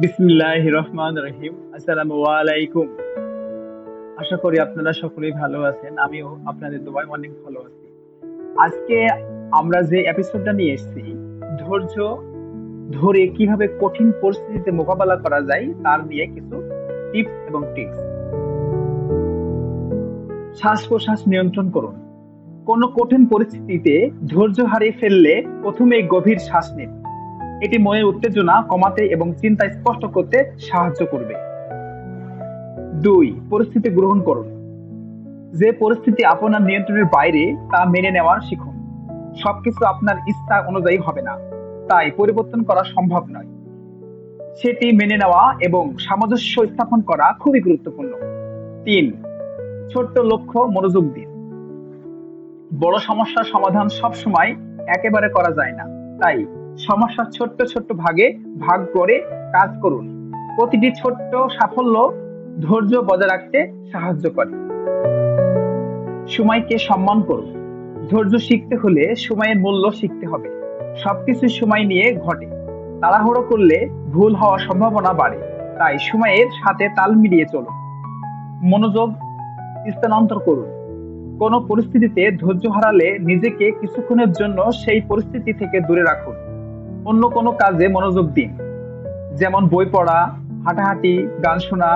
বিসমিল্লাহির রহমানির রহিম। আসসালামু আলাইকুম। আশা করি আপনারা সকলেই ভালো আছেন। আমিও আপনাদের দোয়ায় অনেক ভালো আছি। আজকে আমরা যে এপিসোডটা নিয়ে এসেছি, ধৈর্য ধরে কিভাবে কঠিন পরিস্থিতিতে মোকাবেলা করা যায় তার নিয়ে কিছু টিপস এবং ট্রিক্স। শ্বাস প্রশ্বাস নিয়ন্ত্রণ করুন। কোনো কঠিন পরিস্থিতিতে ধৈর্য হারিয়ে ফেললে প্রথমে গভীর শ্বাস নিন। এটি মনের উত্তেজনা কমাতে এবং চিন্তা স্পষ্ট করতে সাহায্য করবে। 2. পরিস্থিতি গ্রহণ করুন। যে পরিস্থিতি আপনার নিয়ন্ত্রণের বাইরে তা মেনে নেওয়ার শিখুন। সবকিছু আপনার ইচ্ছা অনুযায়ী হবে না, তাই পরিবর্তন করা সম্ভব নয়। সেটি মেনে নেওয়া এবং সামঞ্জস্য স্থাপন করা খুবই গুরুত্বপূর্ণ। 3. ছোট্ট লক্ষ্য মনোযোগ দিন। বড় সমস্যার সমাধান সবসময় একেবারে করা যায় না, তাই সমস্যার ছোট্ট ছোট্ট ভাগে ভাগ করে কাজ করুন। প্রতিটি ছোট্ট সাফল্য ধৈর্য বজায় রাখতে সাহায্য করে। সময়কে সম্মান করুন। ধৈর্য শিখতে হলে সময়ের মূল্য শিখতে হবে। সবকিছু সময় নিয়ে ঘটে। তাড়াহুড়ো করলে ভুল হওয়ার সম্ভাবনা বাড়ে, তাই সময়ের সাথে তাল মিলিয়ে চলুন। মনোযোগ স্থানান্তর করুন। কোনো পরিস্থিতিতে ধৈর্য হারালে নিজেকে কিছুক্ষণের জন্য সেই পরিস্থিতি থেকে দূরে রাখুন। অন্য কোনো কাজে মনোযোগ দিন, যেমন বই পড়া, হাঁটাহাঁটি, গান শোনা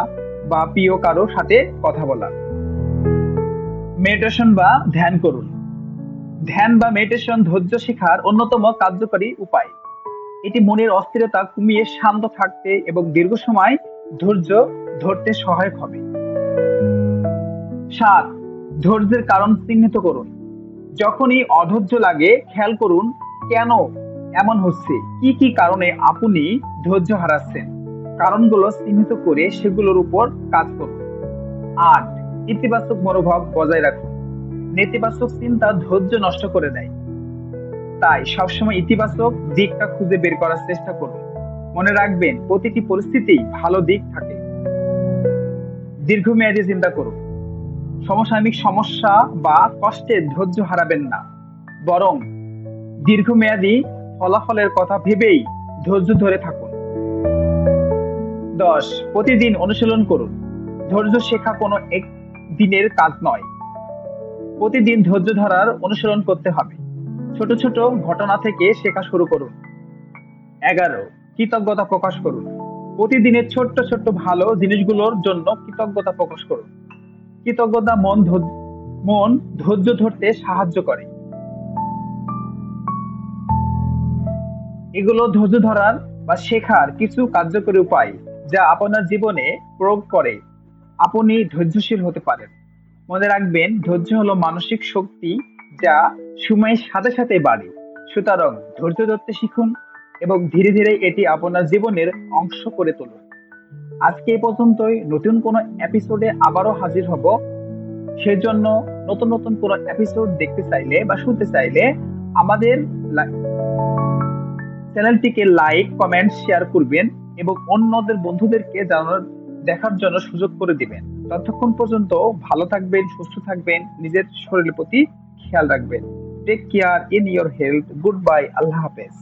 বা প্রিয় কারো সাথে কথা বলা। মেডিটেশন বা ধ্যান করুন। ধ্যান বা মেডিটেশন ধৈর্য শেখার অন্যতম কার্যকরী উপায়। এটি মনের অস্থিরতা কমিয়ে শান্ত থাকতে এবং দীর্ঘ সময় ধৈর্য ধরতে সহায়ক হবে। 7. ধৈর্যের কারণ চিহ্নিত করুন। যখনই অধৈর্য লাগে খেয়াল করুন কেন এমন হচ্ছে, কি কি কারণে আপনি ধৈর্য হারাচ্ছেন। কারণগুলো চিহ্নিত করে সেগুলোর উপর কাজ করুন। 8. ইতিবাচক মনোভাব বজায় রাখুন। নেতিবাচক চিন্তা ধৈর্য নষ্ট করে দেয়, তাই সবসময় ইতিবাচক দিকটা খুঁজে বের করার চেষ্টা করুন। মনে রাখবেন প্রতিটি পরিস্থিতিই ভালো দিক থাকে। দীর্ঘমেয়াদী চিন্তা করুন। সমসাময়িক সমস্যা বা কষ্টে ধৈর্য হারাবেন না, বরং দীর্ঘমেয়াদী ফলাফলের কথা ভেবেই ধৈর্য ধরে থাকুন। 10. প্রতিদিন অনুশীলন করুন। ধৈর্য শেখা কোনো এক দিনের কাজ নয়। প্রতিদিন ধৈর্য ধরার অনুশীলন করতে হবে। ছোট ছোট ঘটনা থেকে শেখা শুরু করুন। 11. কৃতজ্ঞতা প্রকাশ করুন। প্রতিদিনের ছোট্ট ছোট্ট ভালো জিনিসগুলোর জন্য কৃতজ্ঞতা প্রকাশ করুন। কৃতজ্ঞতা মন ধৈর্য ধরতে সাহায্য করে। এগুলো ধৈর্য ধরার বা শেখার কিছু কার্যকরী উপায়, যা আপনার জীবনে প্রয়োগ করে আপনি ধৈর্যশীল হতে পারেন। মনে রাখবেন ধৈর্য হলো মানসিক শক্তি, যা সময়ের সাথে সাথে বাড়ে। সুতরাং ধৈর্য ধরতে শিখুন এবং ধীরে ধীরে এটি আপনার জীবনের অংশ করে তুলুন। আজকে এই পর্যন্তই। নতুন কোনো এপিসোডে আবারও হাজির হব। সেজন্য নতুন নতুন কোনো এপিসোড দেখতে চাইলে বা শুনতে চাইলে আমাদের চ্যানেলটিকে লাইক, কমেন্ট, শেয়ার করবেন এবং অন্যদের বন্ধুদেরকে দেখার জন্য সুযোগ করে দিবেন। ততক্ষণ পর্যন্ত ভালো থাকবেন, সুস্থ থাকবেন, নিজের শরীরের প্রতি খেয়াল রাখবেন। Take care in your health. Good bye. Allah হাফেজ।